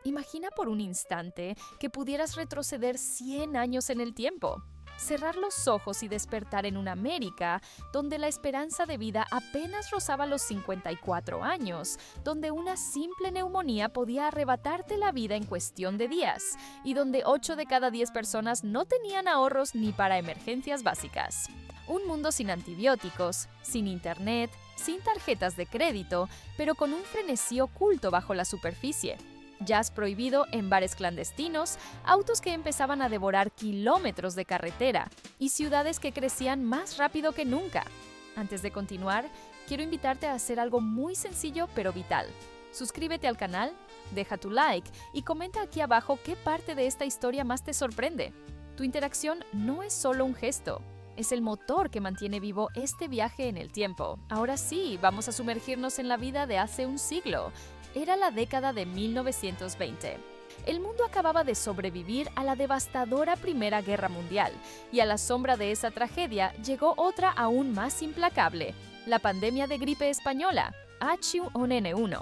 Imagina por un instante que pudieras retroceder 100 años en el tiempo. Cerrar los ojos y despertar en una América donde la esperanza de vida apenas rozaba los 54 años, donde una simple neumonía podía arrebatarte la vida en cuestión de días, y donde 8 de cada 10 personas no tenían ahorros ni para emergencias básicas. Un mundo sin antibióticos, sin internet, sin tarjetas de crédito, pero con un frenesí oculto bajo la superficie. Jazz prohibido en bares clandestinos, autos que empezaban a devorar kilómetros de carretera y ciudades que crecían más rápido que nunca. Antes de continuar, quiero invitarte a hacer algo muy sencillo pero vital. Suscríbete al canal, deja tu like y comenta aquí abajo qué parte de esta historia más te sorprende. Tu interacción no es solo un gesto. Es el motor que mantiene vivo este viaje en el tiempo. Ahora sí, vamos a sumergirnos en la vida de hace un siglo. Era la década de 1920. El mundo acababa de sobrevivir a la devastadora Primera Guerra Mundial, y a la sombra de esa tragedia llegó otra aún más implacable, la pandemia de gripe española, H1N1.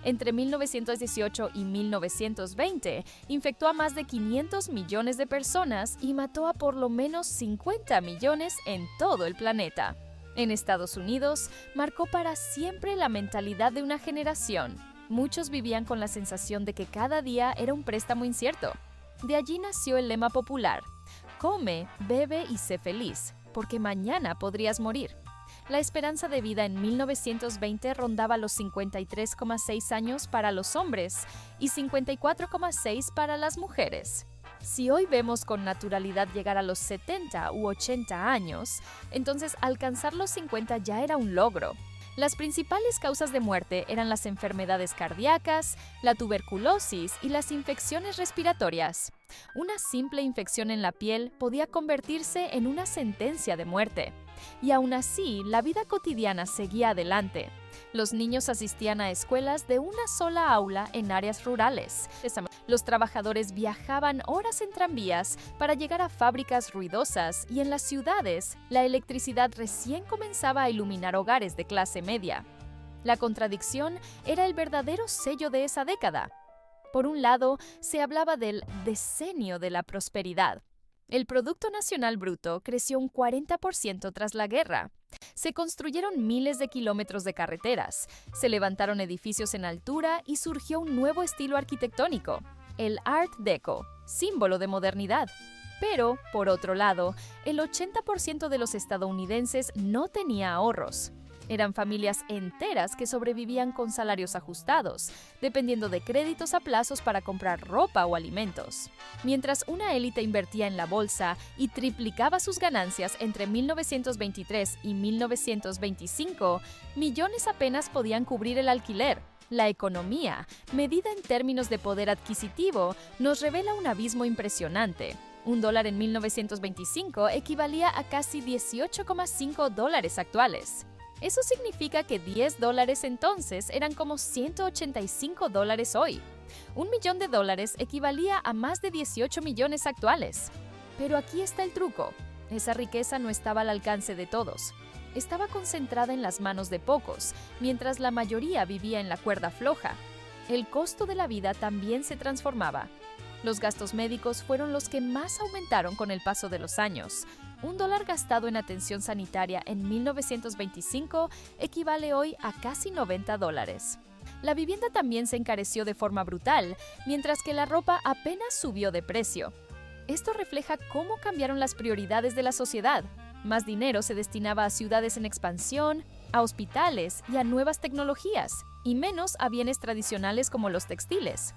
Entre 1918 y 1920, infectó a más de 500 millones de personas y mató a por lo menos 50 millones en todo el planeta. En Estados Unidos, marcó para siempre la mentalidad de una generación. Muchos vivían con la sensación de que cada día era un préstamo incierto. De allí nació el lema popular: come, bebe y sé feliz, porque mañana podrías morir. La esperanza de vida en 1920 rondaba los 53,6 años para los hombres y 54,6 para las mujeres. Si hoy vemos con naturalidad llegar a los 70 u 80 años, entonces alcanzar los 50 ya era un logro. Las principales causas de muerte eran las enfermedades cardíacas, la tuberculosis y las infecciones respiratorias. Una simple infección en la piel podía convertirse en una sentencia de muerte. Y aún así, la vida cotidiana seguía adelante. Los niños asistían a escuelas de una sola aula en áreas rurales. Los trabajadores viajaban horas en tranvías para llegar a fábricas ruidosas, y en las ciudades, la electricidad recién comenzaba a iluminar hogares de clase media. La contradicción era el verdadero sello de esa década. Por un lado, se hablaba del decenio de la prosperidad. El Producto Nacional Bruto creció un 40% tras la guerra. Se construyeron miles de kilómetros de carreteras, se levantaron edificios en altura y surgió un nuevo estilo arquitectónico, el Art Deco, símbolo de modernidad. Pero, por otro lado, el 80% de los estadounidenses no tenía ahorros. Eran familias enteras que sobrevivían con salarios ajustados, dependiendo de créditos a plazos para comprar ropa o alimentos. Mientras una élite invertía en la bolsa y triplicaba sus ganancias entre 1923 y 1925, millones apenas podían cubrir el alquiler. La economía, medida en términos de poder adquisitivo, nos revela un abismo impresionante. $1 en 1925 equivalía a casi $18,5 actuales. Eso significa que $10 entonces eran como $185 hoy. $1.000.000 equivalía a más de 18 millones actuales. Pero aquí está el truco. Esa riqueza no estaba al alcance de todos. Estaba concentrada en las manos de pocos, mientras la mayoría vivía en la cuerda floja. El costo de la vida también se transformaba. Los gastos médicos fueron los que más aumentaron con el paso de los años. $1 gastado en atención sanitaria en 1925 equivale hoy a casi $90. La vivienda también se encareció de forma brutal, mientras que la ropa apenas subió de precio. Esto refleja cómo cambiaron las prioridades de la sociedad. Más dinero se destinaba a ciudades en expansión, a hospitales y a nuevas tecnologías, y menos a bienes tradicionales como los textiles.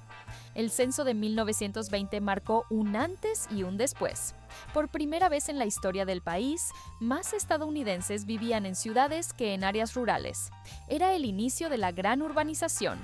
El censo de 1920 marcó un antes y un después. Por primera vez en la historia del país, más estadounidenses vivían en ciudades que en áreas rurales. Era el inicio de la gran urbanización.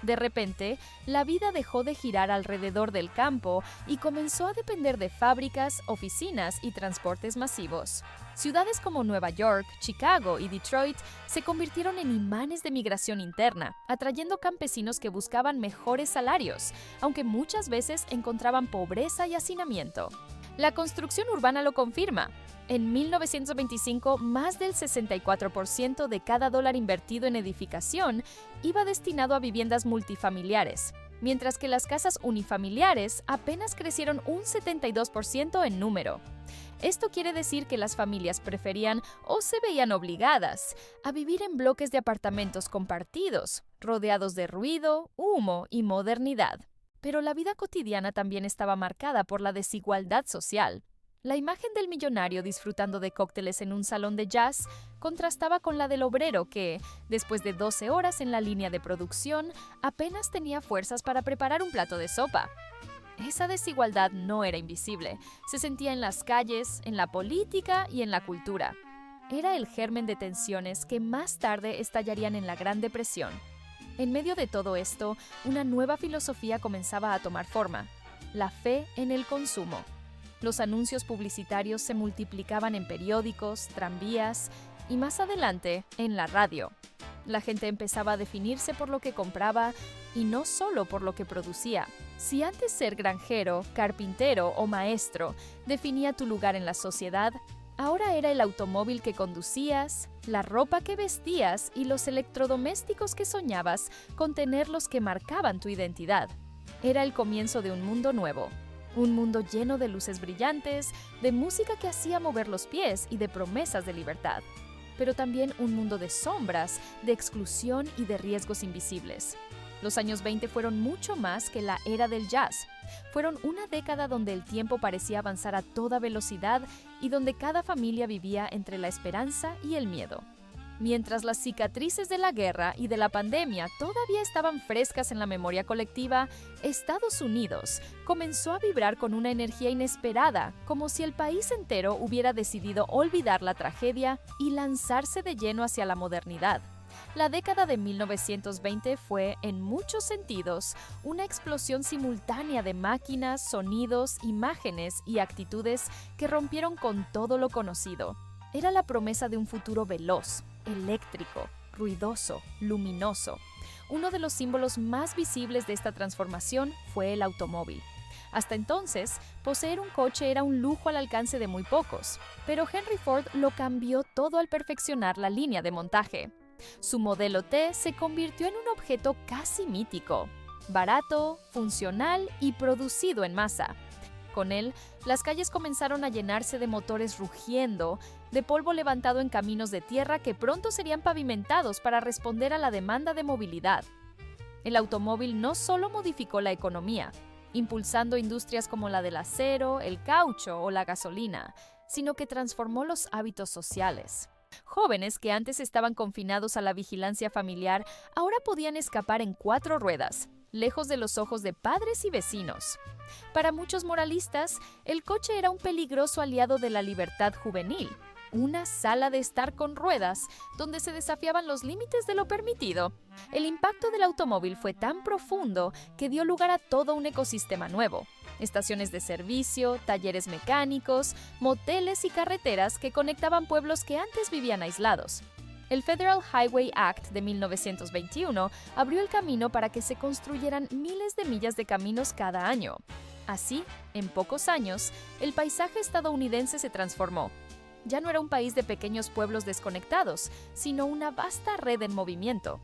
De repente, la vida dejó de girar alrededor del campo y comenzó a depender de fábricas, oficinas y transportes masivos. Ciudades como Nueva York, Chicago y Detroit se convirtieron en imanes de migración interna, atrayendo campesinos que buscaban mejores salarios, aunque muchas veces encontraban pobreza y hacinamiento. La construcción urbana lo confirma. En 1925, más del 64% de cada dólar invertido en edificación iba destinado a viviendas multifamiliares. mientras que las casas unifamiliares apenas crecieron un 72% en número. Esto quiere decir que las familias preferían o se veían obligadas a vivir en bloques de apartamentos compartidos, rodeados de ruido, humo y modernidad. Pero la vida cotidiana también estaba marcada por la desigualdad social. La imagen del millonario disfrutando de cócteles en un salón de jazz contrastaba con la del obrero que, después de 12 horas en la línea de producción, apenas tenía fuerzas para preparar un plato de sopa. Esa desigualdad no era invisible, se sentía en las calles, en la política y en la cultura. Era el germen de tensiones que más tarde estallarían en la Gran Depresión. En medio de todo esto, una nueva filosofía comenzaba a tomar forma: la fe en el consumo. Los anuncios publicitarios se multiplicaban en periódicos, tranvías y más adelante en la radio. La gente empezaba a definirse por lo que compraba y no solo por lo que producía. Si antes ser granjero, carpintero o maestro definía tu lugar en la sociedad, ahora era el automóvil que conducías, la ropa que vestías y los electrodomésticos que soñabas con tener los que marcaban tu identidad. Era el comienzo de un mundo nuevo. Un mundo lleno de luces brillantes, de música que hacía mover los pies y de promesas de libertad. Pero también un mundo de sombras, de exclusión y de riesgos invisibles. Los años 20 fueron mucho más que la era del jazz. Fueron una década donde el tiempo parecía avanzar a toda velocidad y donde cada familia vivía entre la esperanza y el miedo. Mientras las cicatrices de la guerra y de la pandemia todavía estaban frescas en la memoria colectiva, Estados Unidos comenzó a vibrar con una energía inesperada, como si el país entero hubiera decidido olvidar la tragedia y lanzarse de lleno hacia la modernidad. La década de 1920 fue, en muchos sentidos, una explosión simultánea de máquinas, sonidos, imágenes y actitudes que rompieron con todo lo conocido. Era la promesa de un futuro veloz, eléctrico, ruidoso, luminoso. Uno de los símbolos más visibles de esta transformación fue el automóvil. Hasta entonces, poseer un coche era un lujo al alcance de muy pocos, pero Henry Ford lo cambió todo al perfeccionar la línea de montaje. Su Modelo T se convirtió en un objeto casi mítico, barato, funcional y producido en masa. Con él, las calles comenzaron a llenarse de motores rugiendo, de polvo levantado en caminos de tierra que pronto serían pavimentados para responder a la demanda de movilidad. El automóvil no solo modificó la economía, impulsando industrias como la del acero, el caucho o la gasolina, sino que transformó los hábitos sociales. Jóvenes que antes estaban confinados a la vigilancia familiar ahora podían escapar en 4 ruedas, lejos de los ojos de padres y vecinos. Para muchos moralistas, el coche era un peligroso aliado de la libertad juvenil, una sala de estar con ruedas donde se desafiaban los límites de lo permitido. El impacto del automóvil fue tan profundo que dio lugar a todo un ecosistema nuevo. Estaciones de servicio, talleres mecánicos, moteles y carreteras que conectaban pueblos que antes vivían aislados. El Federal Highway Act de 1921 abrió el camino para que se construyeran miles de millas de caminos cada año. Así, en pocos años, el paisaje estadounidense se transformó. Ya no era un país de pequeños pueblos desconectados, sino una vasta red en movimiento.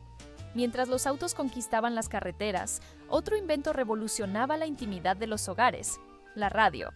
Mientras los autos conquistaban las carreteras, otro invento revolucionaba la intimidad de los hogares: la radio.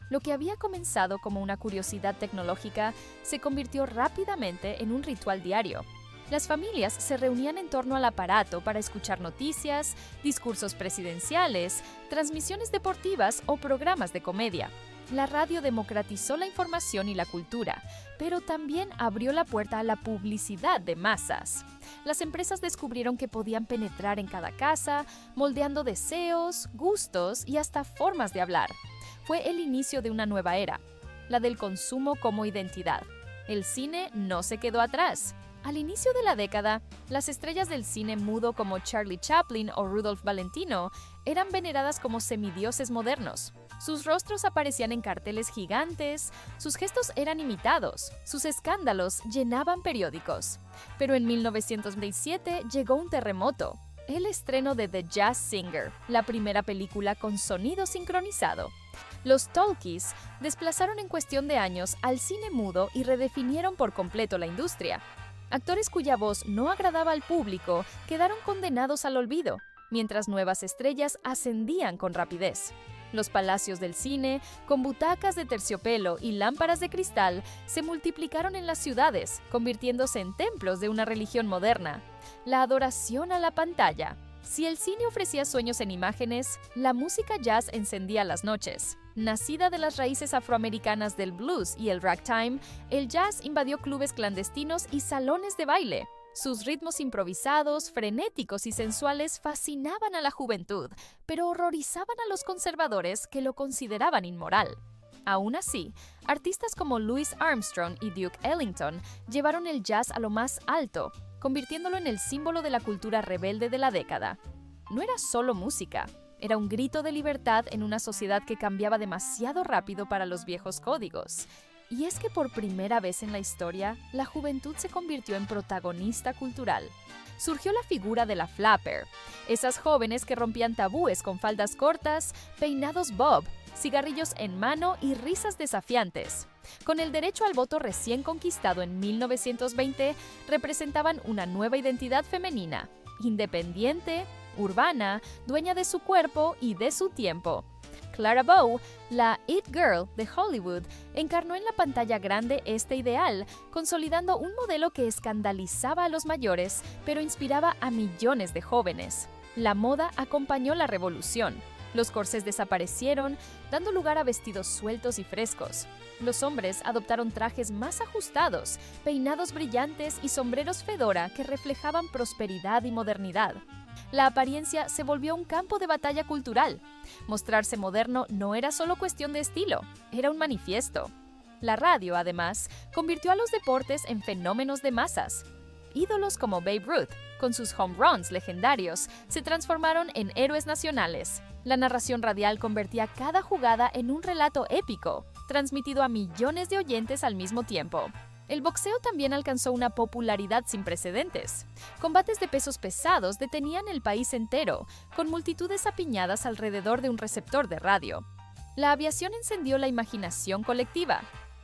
Lo que había comenzado como una curiosidad tecnológica se convirtió rápidamente en un ritual diario. Las familias se reunían en torno al aparato para escuchar noticias, discursos presidenciales, transmisiones deportivas o programas de comedia. La radio democratizó la información y la cultura, pero también abrió la puerta a la publicidad de masas. Las empresas descubrieron que podían penetrar en cada casa, moldeando deseos, gustos y hasta formas de hablar. Fue el inicio de una nueva era, la del consumo como identidad. El cine no se quedó atrás. Al inicio de la década, las estrellas del cine mudo como Charlie Chaplin o Rudolph Valentino eran veneradas como semidioses modernos. Sus rostros aparecían en carteles gigantes, sus gestos eran imitados, sus escándalos llenaban periódicos. Pero en 1927 llegó un terremoto, el estreno de The Jazz Singer, la primera película con sonido sincronizado. Los talkies desplazaron en cuestión de años al cine mudo y redefinieron por completo la industria. Actores cuya voz no agradaba al público quedaron condenados al olvido. mientras nuevas estrellas ascendían con rapidez. Los palacios del cine, con butacas de terciopelo y lámparas de cristal, se multiplicaron en las ciudades, convirtiéndose en templos de una religión moderna. La adoración a la pantalla. Si el cine ofrecía sueños en imágenes, la música jazz encendía las noches. Nacida de las raíces afroamericanas del blues y el ragtime, el jazz invadió clubes clandestinos y salones de baile. Sus ritmos improvisados, frenéticos y sensuales fascinaban a la juventud, pero horrorizaban a los conservadores que lo consideraban inmoral. Aún así, artistas como Louis Armstrong y Duke Ellington llevaron el jazz a lo más alto, convirtiéndolo en el símbolo de la cultura rebelde de la década. No era solo música, era un grito de libertad en una sociedad que cambiaba demasiado rápido para los viejos códigos. Y es que por primera vez en la historia, la juventud se convirtió en protagonista cultural. Surgió la figura de la flapper, esas jóvenes que rompían tabúes con faldas cortas, peinados bob, cigarrillos en mano y risas desafiantes. Con el derecho al voto recién conquistado en 1920, representaban una nueva identidad femenina, independiente, urbana, dueña de su cuerpo y de su tiempo. Clara Bow, la It Girl de Hollywood, encarnó en la pantalla grande este ideal, consolidando un modelo que escandalizaba a los mayores, pero inspiraba a millones de jóvenes. La moda acompañó la revolución. Los corsés desaparecieron, dando lugar a vestidos sueltos y frescos. Los hombres adoptaron trajes más ajustados, peinados brillantes y sombreros fedora que reflejaban prosperidad y modernidad. La apariencia se volvió un campo de batalla cultural. Mostrarse moderno no era solo cuestión de estilo, era un manifiesto. La radio, además, convirtió a los deportes en fenómenos de masas. Ídolos como Babe Ruth, con sus home runs legendarios, se transformaron en héroes nacionales. La narración radial convertía cada jugada en un relato épico, transmitido a millones de oyentes al mismo tiempo. El boxeo también alcanzó una popularidad sin precedentes. Combates de pesos pesados detenían el país entero, con multitudes apiñadas alrededor de un receptor de radio. La aviación encendió la imaginación colectiva.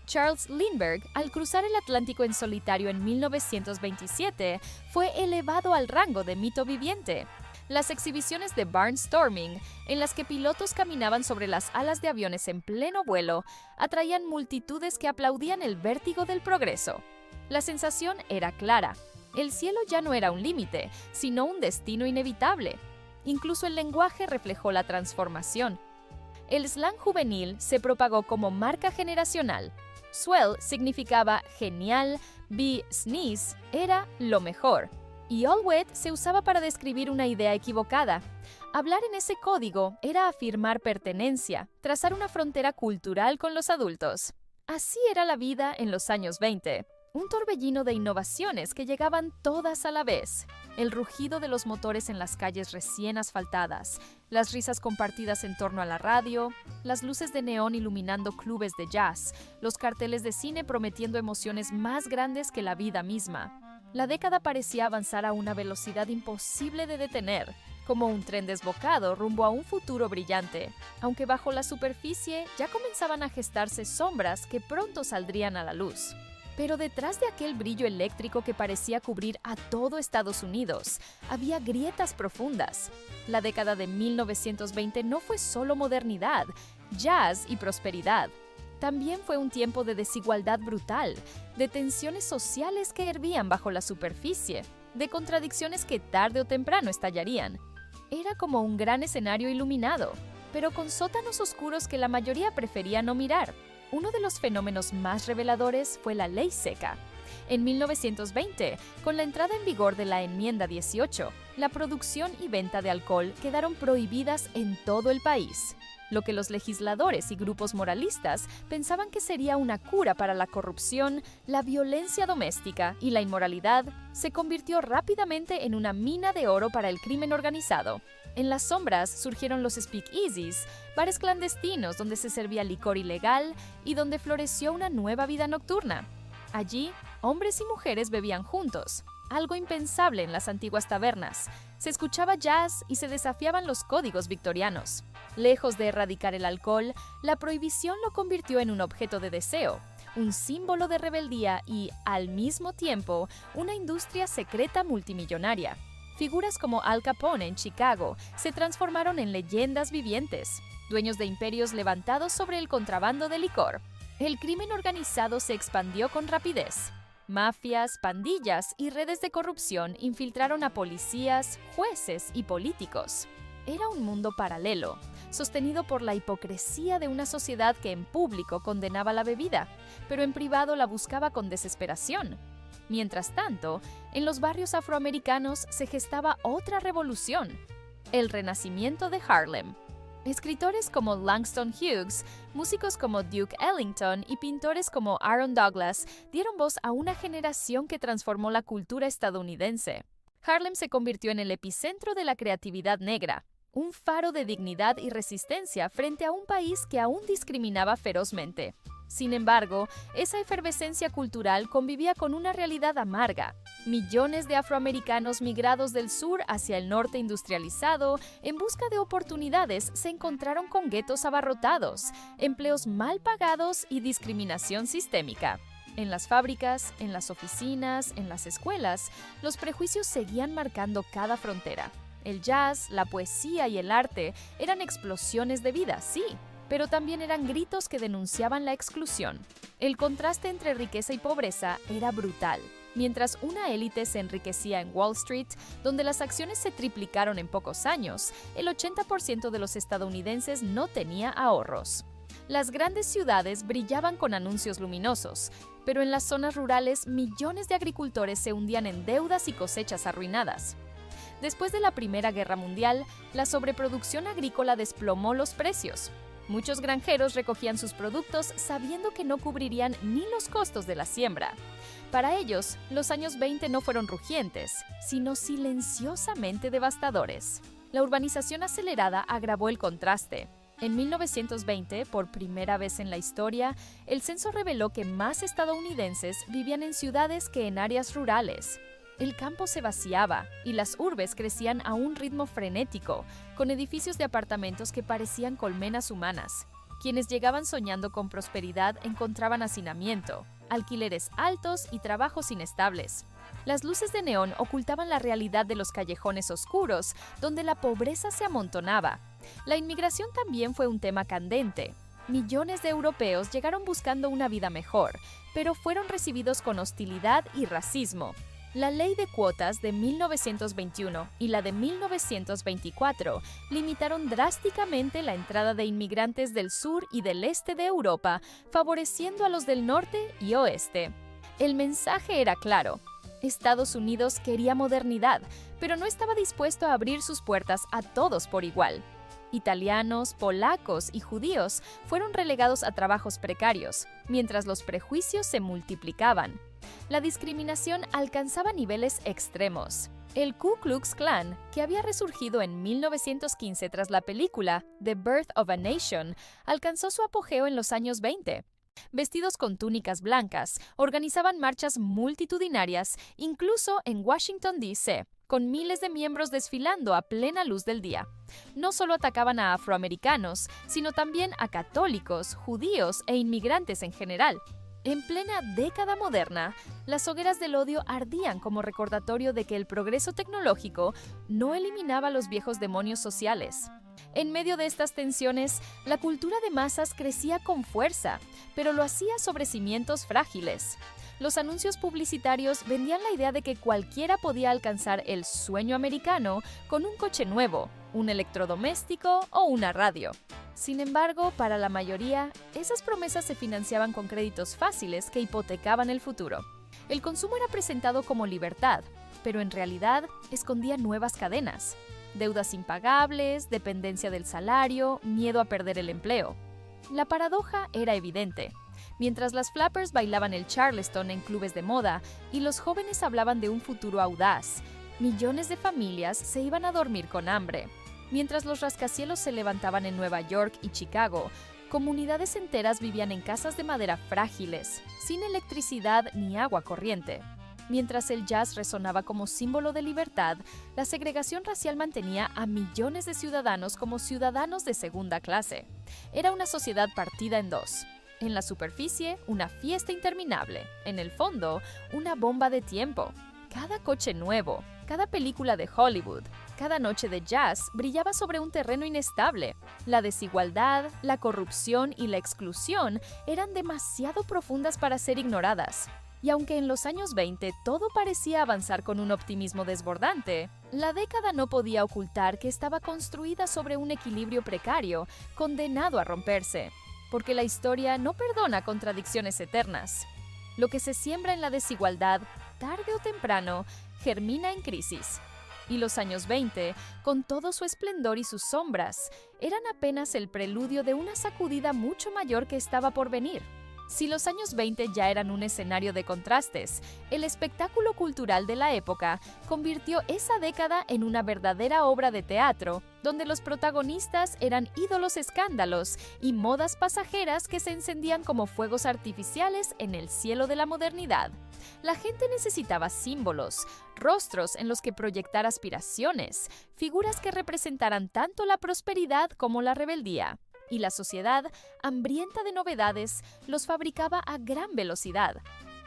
Charles Lindbergh, al cruzar el Atlántico en solitario en 1927, fue elevado al rango de mito viviente. Las exhibiciones de barnstorming, en las que pilotos caminaban sobre las alas de aviones en pleno vuelo, atraían multitudes que aplaudían el vértigo del progreso. La sensación era clara. El cielo ya no era un límite, sino un destino inevitable. Incluso el lenguaje reflejó la transformación. El slang juvenil se propagó como marca generacional. Swell significaba genial, sneeze era lo mejor. Y all wet se usaba para describir una idea equivocada. Hablar en ese código era afirmar pertenencia, trazar una frontera cultural con los adultos. Así era la vida en los años 20, un torbellino de innovaciones que llegaban todas a la vez. El rugido de los motores en las calles recién asfaltadas, las risas compartidas en torno a la radio, las luces de neón iluminando clubes de jazz, los carteles de cine prometiendo emociones más grandes que la vida misma. La década parecía avanzar a una velocidad imposible de detener, como un tren desbocado rumbo a un futuro brillante, aunque bajo la superficie ya comenzaban a gestarse sombras que pronto saldrían a la luz. Pero detrás de aquel brillo eléctrico que parecía cubrir a todo Estados Unidos, había grietas profundas. La década de 1920 no fue solo modernidad, jazz y prosperidad. También fue un tiempo de desigualdad brutal, de tensiones sociales que hervían bajo la superficie, de contradicciones que tarde o temprano estallarían. Era como un gran escenario iluminado, pero con sótanos oscuros que la mayoría prefería no mirar. Uno de los fenómenos más reveladores fue la ley seca. En 1920, con la entrada en vigor de la Enmienda 18, la producción y venta de alcohol quedaron prohibidas en todo el país. Lo que los legisladores y grupos moralistas pensaban que sería una cura para la corrupción, la violencia doméstica y la inmoralidad, se convirtió rápidamente en una mina de oro para el crimen organizado. En las sombras surgieron los speakeasies, bares clandestinos donde se servía licor ilegal y donde floreció una nueva vida nocturna. Allí, hombres y mujeres bebían juntos, algo impensable en las antiguas tabernas. Se escuchaba jazz y se desafiaban los códigos victorianos. Lejos de erradicar el alcohol, la prohibición lo convirtió en un objeto de deseo, un símbolo de rebeldía y, al mismo tiempo, una industria secreta multimillonaria. Figuras como Al Capone en Chicago se transformaron en leyendas vivientes, dueños de imperios levantados sobre el contrabando de licor. El crimen organizado se expandió con rapidez. Mafias, pandillas y redes de corrupción infiltraron a policías, jueces y políticos. Era un mundo paralelo, sostenido por la hipocresía de una sociedad que en público condenaba la bebida, pero en privado la buscaba con desesperación. Mientras tanto, en los barrios afroamericanos se gestaba otra revolución, el renacimiento de Harlem. Escritores como Langston Hughes, músicos como Duke Ellington y pintores como Aaron Douglas dieron voz a una generación que transformó la cultura estadounidense. Harlem se convirtió en el epicentro de la creatividad negra, un faro de dignidad y resistencia frente a un país que aún discriminaba ferozmente. Sin embargo, esa efervescencia cultural convivía con una realidad amarga. Millones de afroamericanos migrados del sur hacia el norte industrializado, en busca de oportunidades, se encontraron con guetos abarrotados, empleos mal pagados y discriminación sistémica. En las fábricas, en las oficinas, en las escuelas, los prejuicios seguían marcando cada frontera. El jazz, la poesía y el arte eran explosiones de vida, sí, pero también eran gritos que denunciaban la exclusión. El contraste entre riqueza y pobreza era brutal. Mientras una élite se enriquecía en Wall Street, donde las acciones se triplicaron en pocos años, el 80% de los estadounidenses no tenía ahorros. Las grandes ciudades brillaban con anuncios luminosos, pero en las zonas rurales millones de agricultores se hundían en deudas y cosechas arruinadas. Después de la Primera Guerra Mundial, la sobreproducción agrícola desplomó los precios. Muchos granjeros recogían sus productos sabiendo que no cubrirían ni los costos de la siembra. Para ellos, los años 20 no fueron rugientes, sino silenciosamente devastadores. La urbanización acelerada agravó el contraste. En 1920, por primera vez en la historia, el censo reveló que más estadounidenses vivían en ciudades que en áreas rurales. El campo se vaciaba y las urbes crecían a un ritmo frenético, con edificios de apartamentos que parecían colmenas humanas. Quienes llegaban soñando con prosperidad encontraban hacinamiento, alquileres altos y trabajos inestables. Las luces de neón ocultaban la realidad de los callejones oscuros, donde la pobreza se amontonaba. La inmigración también fue un tema candente. Millones de europeos llegaron buscando una vida mejor, pero fueron recibidos con hostilidad y racismo. La ley de cuotas de 1921 y la de 1924 limitaron drásticamente la entrada de inmigrantes del sur y del este de Europa, favoreciendo a los del norte y oeste. El mensaje era claro. Estados Unidos quería modernidad, pero no estaba dispuesto a abrir sus puertas a todos por igual. Italianos, polacos y judíos fueron relegados a trabajos precarios, mientras los prejuicios se multiplicaban. La discriminación alcanzaba niveles extremos. El Ku Klux Klan, que había resurgido en 1915 tras la película The Birth of a Nation, alcanzó su apogeo en los años 20. Vestidos con túnicas blancas, organizaban marchas multitudinarias, incluso en Washington, D.C., con miles de miembros desfilando a plena luz del día. No solo atacaban a afroamericanos, sino también a católicos, judíos e inmigrantes en general. En plena década moderna, las hogueras del odio ardían como recordatorio de que el progreso tecnológico no eliminaba los viejos demonios sociales. En medio de estas tensiones, la cultura de masas crecía con fuerza, pero lo hacía sobre cimientos frágiles. Los anuncios publicitarios vendían la idea de que cualquiera podía alcanzar el sueño americano con un coche nuevo, un electrodoméstico o una radio. Sin embargo, para la mayoría, esas promesas se financiaban con créditos fáciles que hipotecaban el futuro. El consumo era presentado como libertad, pero en realidad escondía nuevas cadenas. Deudas impagables, dependencia del salario, miedo a perder el empleo. La paradoja era evidente. Mientras las flappers bailaban el Charleston en clubes de moda y los jóvenes hablaban de un futuro audaz, millones de familias se iban a dormir con hambre. Mientras los rascacielos se levantaban en Nueva York y Chicago, comunidades enteras vivían en casas de madera frágiles, sin electricidad ni agua corriente. Mientras el jazz resonaba como símbolo de libertad, la segregación racial mantenía a millones de ciudadanos como ciudadanos de segunda clase. Era una sociedad partida en dos. En la superficie, una fiesta interminable. En el fondo, una bomba de tiempo. Cada coche nuevo, cada película de Hollywood, cada noche de jazz brillaba sobre un terreno inestable. La desigualdad, la corrupción y la exclusión eran demasiado profundas para ser ignoradas. Y aunque en los años 20 todo parecía avanzar con un optimismo desbordante, la década no podía ocultar que estaba construida sobre un equilibrio precario, condenado a romperse, porque la historia no perdona contradicciones eternas. Lo que se siembra en la desigualdad, tarde o temprano, germina en crisis. Y los años 20, con todo su esplendor y sus sombras, eran apenas el preludio de una sacudida mucho mayor que estaba por venir. Si los años 20 ya eran un escenario de contrastes, el espectáculo cultural de la época convirtió esa década en una verdadera obra de teatro, donde los protagonistas eran ídolos escándalos y modas pasajeras que se encendían como fuegos artificiales en el cielo de la modernidad. La gente necesitaba símbolos, rostros en los que proyectar aspiraciones, figuras que representaran tanto la prosperidad como la rebeldía. Y la sociedad, hambrienta de novedades, los fabricaba a gran velocidad.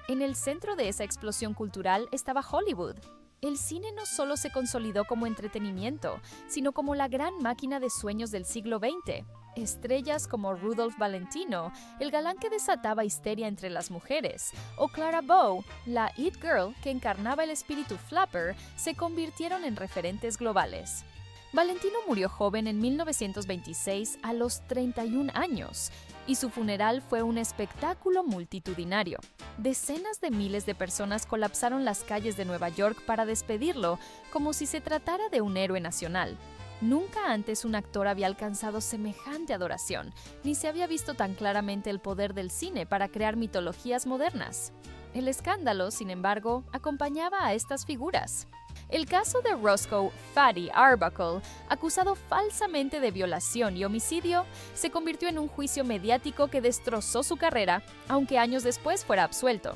En el centro de esa explosión cultural estaba Hollywood. El cine no solo se consolidó como entretenimiento, sino como la gran máquina de sueños del siglo XX. Estrellas como Rudolph Valentino, el galán que desataba histeria entre las mujeres, o Clara Bow, la It Girl que encarnaba el espíritu flapper, se convirtieron en referentes globales. Valentino murió joven en 1926 a los 31 años, y su funeral fue un espectáculo multitudinario. Decenas de miles de personas colapsaron las calles de Nueva York para despedirlo, como si se tratara de un héroe nacional. Nunca antes un actor había alcanzado semejante adoración, ni se había visto tan claramente el poder del cine para crear mitologías modernas. El escándalo, sin embargo, acompañaba a estas figuras. El caso de Roscoe "Fatty" Arbuckle, acusado falsamente de violación y homicidio, se convirtió en un juicio mediático que destrozó su carrera, aunque años después fuera absuelto.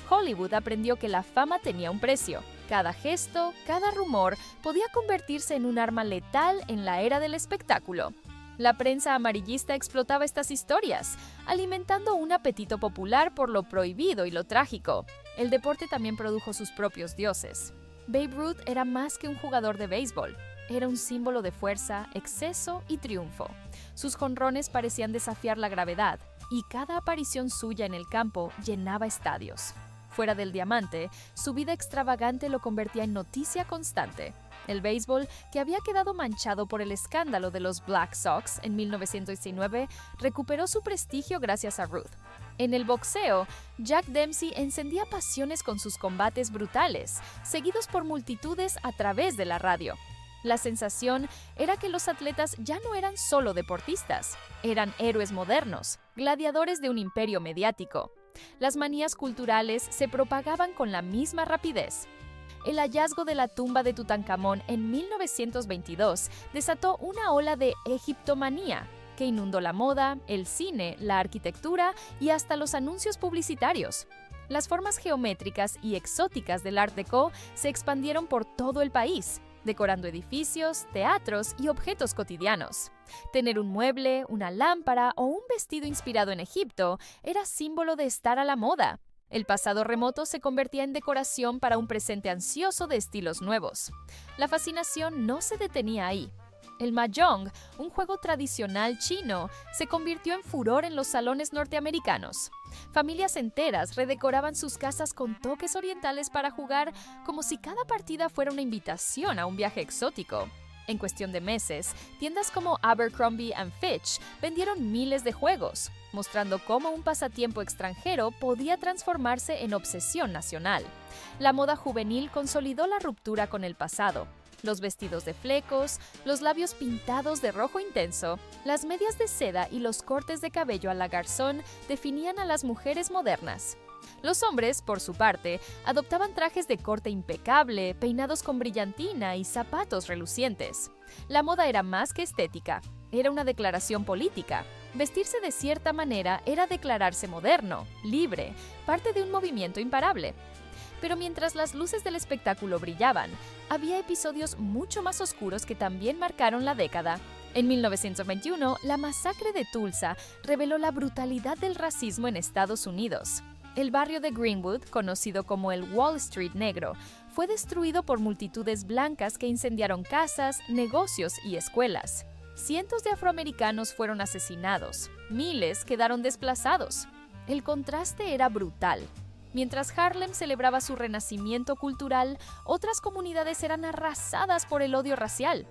Hollywood aprendió que la fama tenía un precio. Cada gesto, cada rumor podía convertirse en un arma letal en la era del espectáculo. La prensa amarillista explotaba estas historias, alimentando un apetito popular por lo prohibido y lo trágico. El deporte también produjo sus propios dioses. Babe Ruth era más que un jugador de béisbol. Era un símbolo de fuerza, exceso y triunfo. Sus jonrones parecían desafiar la gravedad, y cada aparición suya en el campo llenaba estadios. Fuera del diamante, su vida extravagante lo convertía en noticia constante. El béisbol, que había quedado manchado por el escándalo de los Black Sox en 1919, recuperó su prestigio gracias a Ruth. En el boxeo, Jack Dempsey encendía pasiones con sus combates brutales, seguidos por multitudes a través de la radio. La sensación era que los atletas ya no eran solo deportistas, eran héroes modernos, gladiadores de un imperio mediático. Las manías culturales se propagaban con la misma rapidez. El hallazgo de la tumba de Tutankamón en 1922 desató una ola de egiptomanía que inundó la moda, el cine, la arquitectura y hasta los anuncios publicitarios. Las formas geométricas y exóticas del Art Deco se expandieron por todo el país, decorando edificios, teatros y objetos cotidianos. Tener un mueble, una lámpara o un vestido inspirado en Egipto era símbolo de estar a la moda. El pasado remoto se convertía en decoración para un presente ansioso de estilos nuevos. La fascinación no se detenía ahí. El mahjong, un juego tradicional chino, se convirtió en furor en los salones norteamericanos. Familias enteras redecoraban sus casas con toques orientales para jugar, como si cada partida fuera una invitación a un viaje exótico. En cuestión de meses, tiendas como Abercrombie & Fitch vendieron miles de juegos, mostrando cómo un pasatiempo extranjero podía transformarse en obsesión nacional. La moda juvenil consolidó la ruptura con el pasado. Los vestidos de flecos, los labios pintados de rojo intenso, las medias de seda y los cortes de cabello a la garzón definían a las mujeres modernas. Los hombres, por su parte, adoptaban trajes de corte impecable, peinados con brillantina y zapatos relucientes. La moda era más que estética, era una declaración política. Vestirse de cierta manera era declararse moderno, libre, parte de un movimiento imparable. Pero mientras las luces del espectáculo brillaban, había episodios mucho más oscuros que también marcaron la década. En 1921, la masacre de Tulsa reveló la brutalidad del racismo en Estados Unidos. El barrio de Greenwood, conocido como el Wall Street negro, fue destruido por multitudes blancas que incendiaron casas, negocios y escuelas. Cientos de afroamericanos fueron asesinados, miles quedaron desplazados. El contraste era brutal. Mientras Harlem celebraba su renacimiento cultural, otras comunidades eran arrasadas por el odio racial.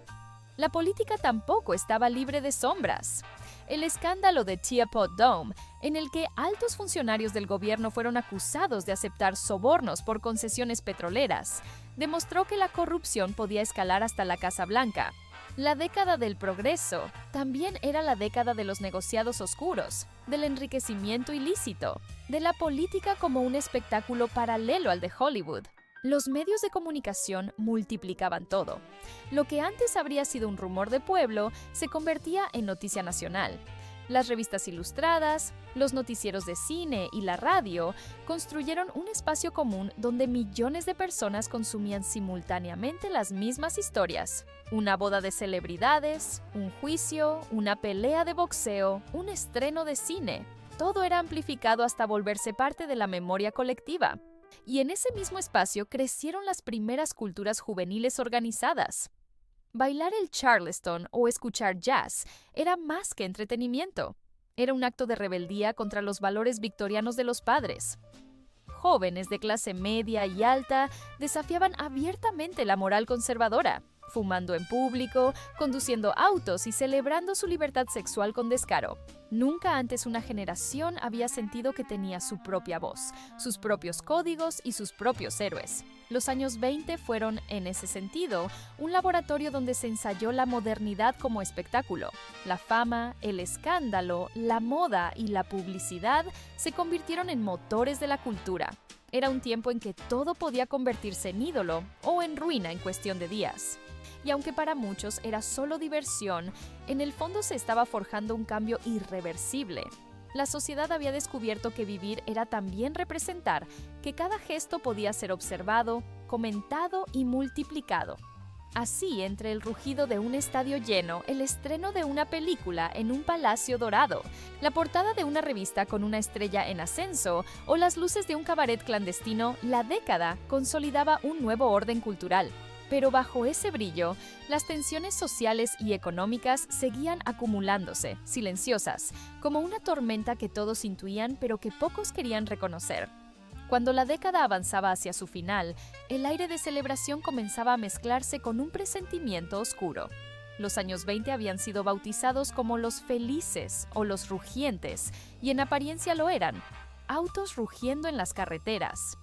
La política tampoco estaba libre de sombras. El escándalo de Teapot Dome, en el que altos funcionarios del gobierno fueron acusados de aceptar sobornos por concesiones petroleras, demostró que la corrupción podía escalar hasta la Casa Blanca. La década del progreso también era la década de los negociados oscuros, del enriquecimiento ilícito, de la política como un espectáculo paralelo al de Hollywood. Los medios de comunicación multiplicaban todo. Lo que antes habría sido un rumor de pueblo se convertía en noticia nacional. Las revistas ilustradas, los noticieros de cine y la radio construyeron un espacio común donde millones de personas consumían simultáneamente las mismas historias. Una boda de celebridades, un juicio, una pelea de boxeo, un estreno de cine. Todo era amplificado hasta volverse parte de la memoria colectiva. Y en ese mismo espacio crecieron las primeras culturas juveniles organizadas. Bailar el Charleston o escuchar jazz era más que entretenimiento. Era un acto de rebeldía contra los valores victorianos de los padres. Jóvenes de clase media y alta desafiaban abiertamente la moral conservadora, fumando en público, conduciendo autos y celebrando su libertad sexual con descaro. Nunca antes una generación había sentido que tenía su propia voz, sus propios códigos y sus propios héroes. Los años 20 fueron, en ese sentido, un laboratorio donde se ensayó la modernidad como espectáculo. La fama, el escándalo, la moda y la publicidad se convirtieron en motores de la cultura. Era un tiempo en que todo podía convertirse en ídolo o en ruina en cuestión de días. Y aunque para muchos era solo diversión, en el fondo se estaba forjando un cambio irreversible. La sociedad había descubierto que vivir era también representar, que cada gesto podía ser observado, comentado y multiplicado. Así, entre el rugido de un estadio lleno, el estreno de una película en un palacio dorado, la portada de una revista con una estrella en ascenso o las luces de un cabaret clandestino, la década consolidaba un nuevo orden cultural. Pero bajo ese brillo, las tensiones sociales y económicas seguían acumulándose, silenciosas, como una tormenta que todos intuían pero que pocos querían reconocer. Cuando la década avanzaba hacia su final, el aire de celebración comenzaba a mezclarse con un presentimiento oscuro. Los años 20 habían sido bautizados como los felices o los rugientes, y en apariencia lo eran. Autos rugiendo en las carreteras.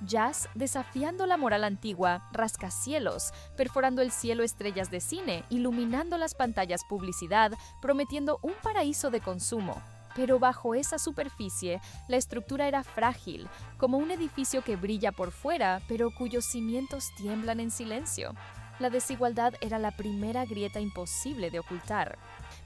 Jazz desafiando la moral antigua, rascacielos, perforando el cielo estrellas de cine, iluminando las pantallas publicidad, prometiendo un paraíso de consumo. Pero bajo esa superficie, la estructura era frágil, como un edificio que brilla por fuera, pero cuyos cimientos tiemblan en silencio. La desigualdad era la primera grieta imposible de ocultar.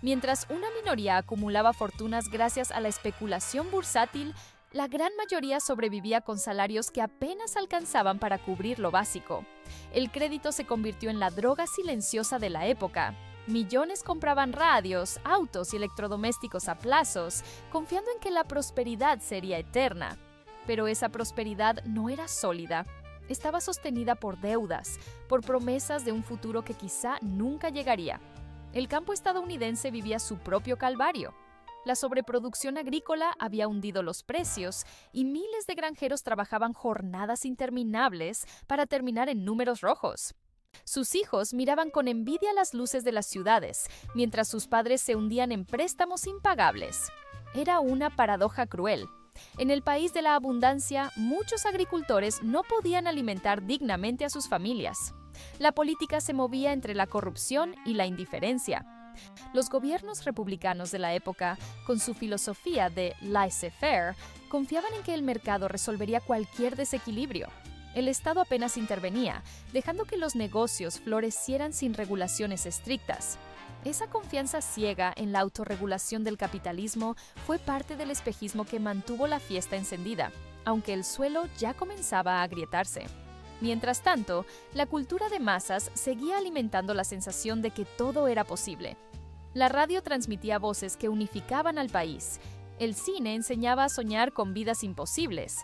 Mientras una minoría acumulaba fortunas gracias a la especulación bursátil, la gran mayoría sobrevivía con salarios que apenas alcanzaban para cubrir lo básico. El crédito se convirtió en la droga silenciosa de la época. Millones compraban radios, autos y electrodomésticos a plazos, confiando en que la prosperidad sería eterna. Pero esa prosperidad no era sólida. Estaba sostenida por deudas, por promesas de un futuro que quizá nunca llegaría. El campo estadounidense vivía su propio calvario. La sobreproducción agrícola había hundido los precios y miles de granjeros trabajaban jornadas interminables para terminar en números rojos. Sus hijos miraban con envidia las luces de las ciudades, mientras sus padres se hundían en préstamos impagables. Era una paradoja cruel. En el país de la abundancia, muchos agricultores no podían alimentar dignamente a sus familias. La política se movía entre la corrupción y la indiferencia. Los gobiernos republicanos de la época, con su filosofía de laissez-faire, confiaban en que el mercado resolvería cualquier desequilibrio. El Estado apenas intervenía, dejando que los negocios florecieran sin regulaciones estrictas. Esa confianza ciega en la autorregulación del capitalismo fue parte del espejismo que mantuvo la fiesta encendida, aunque el suelo ya comenzaba a agrietarse. Mientras tanto, la cultura de masas seguía alimentando la sensación de que todo era posible. La radio transmitía voces que unificaban al país. El cine enseñaba a soñar con vidas imposibles.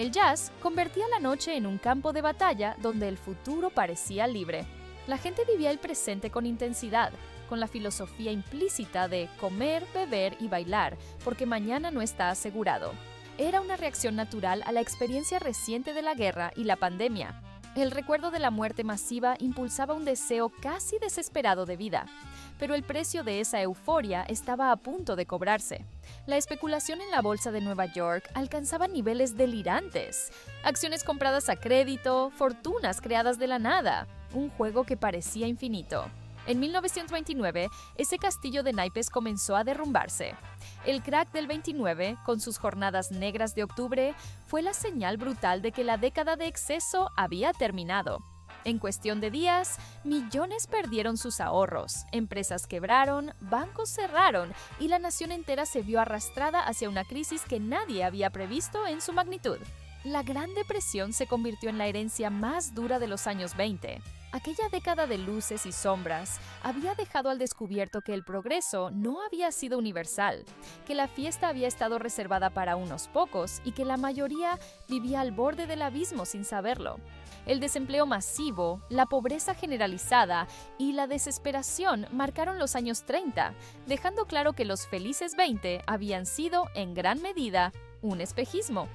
El jazz convertía la noche en un campo de batalla donde el futuro parecía libre. La gente vivía el presente con intensidad, con la filosofía implícita de comer, beber y bailar, porque mañana no está asegurado. Era una reacción natural a la experiencia reciente de la guerra y la pandemia. El recuerdo de la muerte masiva impulsaba un deseo casi desesperado de vida, pero el precio de esa euforia estaba a punto de cobrarse. La especulación en la bolsa de Nueva York alcanzaba niveles delirantes. Acciones compradas a crédito, fortunas creadas de la nada, un juego que parecía infinito. En 1929, ese castillo de naipes comenzó a derrumbarse. El crack del 29, con sus jornadas negras de octubre, fue la señal brutal de que la década de exceso había terminado. En cuestión de días, millones perdieron sus ahorros, empresas quebraron, bancos cerraron y la nación entera se vio arrastrada hacia una crisis que nadie había previsto en su magnitud. La Gran Depresión se convirtió en la herencia más dura de los años 20. Aquella década de luces y sombras había dejado al descubierto que el progreso no había sido universal, que la fiesta había estado reservada para unos pocos y que la mayoría vivía al borde del abismo sin saberlo. El desempleo masivo, la pobreza generalizada y la desesperación marcaron los años 30, dejando claro que los felices 20 habían sido, en gran medida, un espejismo.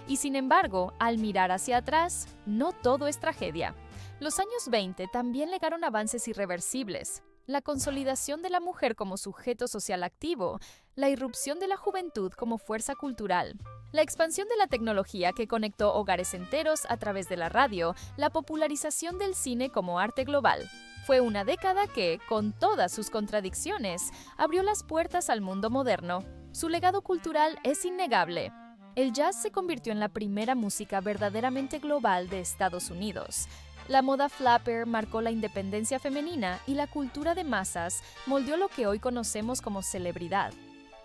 Y sin embargo, al mirar hacia atrás, no todo es tragedia. Los años 20 también legaron avances irreversibles. La consolidación de la mujer como sujeto social activo, la irrupción de la juventud como fuerza cultural, la expansión de la tecnología que conectó hogares enteros a través de la radio, la popularización del cine como arte global. Fue una década que, con todas sus contradicciones, abrió las puertas al mundo moderno. Su legado cultural es innegable. El jazz se convirtió en la primera música verdaderamente global de Estados Unidos. La moda flapper marcó la independencia femenina y la cultura de masas moldeó lo que hoy conocemos como celebridad.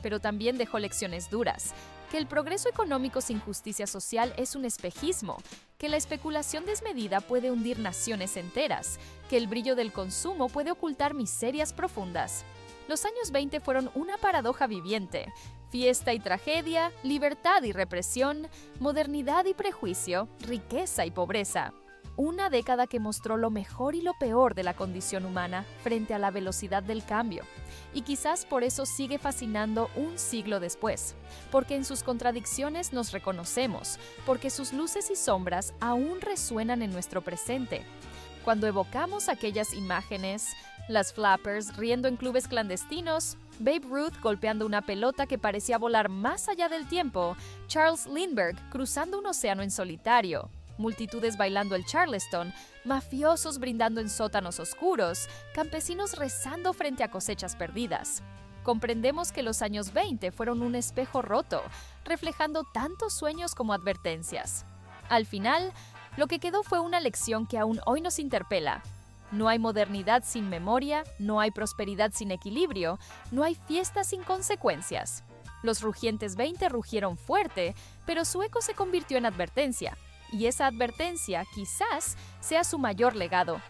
Pero también dejó lecciones duras, que el progreso económico sin justicia social es un espejismo, que la especulación desmedida puede hundir naciones enteras, que el brillo del consumo puede ocultar miserias profundas. Los años 20 fueron una paradoja viviente: fiesta y tragedia, libertad y represión, modernidad y prejuicio, riqueza y pobreza. Una década que mostró lo mejor y lo peor de la condición humana frente a la velocidad del cambio. Y quizás por eso sigue fascinando un siglo después, porque en sus contradicciones nos reconocemos, porque sus luces y sombras aún resuenan en nuestro presente. Cuando evocamos aquellas imágenes, las flappers riendo en clubes clandestinos, Babe Ruth golpeando una pelota que parecía volar más allá del tiempo, Charles Lindbergh cruzando un océano en solitario, multitudes bailando el Charleston, mafiosos brindando en sótanos oscuros, campesinos rezando frente a cosechas perdidas. Comprendemos que los años 20 fueron un espejo roto, reflejando tantos sueños como advertencias. Al final, lo que quedó fue una lección que aún hoy nos interpela. No hay modernidad sin memoria, no hay prosperidad sin equilibrio, no hay fiesta sin consecuencias. Los rugientes 20 rugieron fuerte, pero su eco se convirtió en advertencia. Y esa advertencia quizás sea su mayor legado.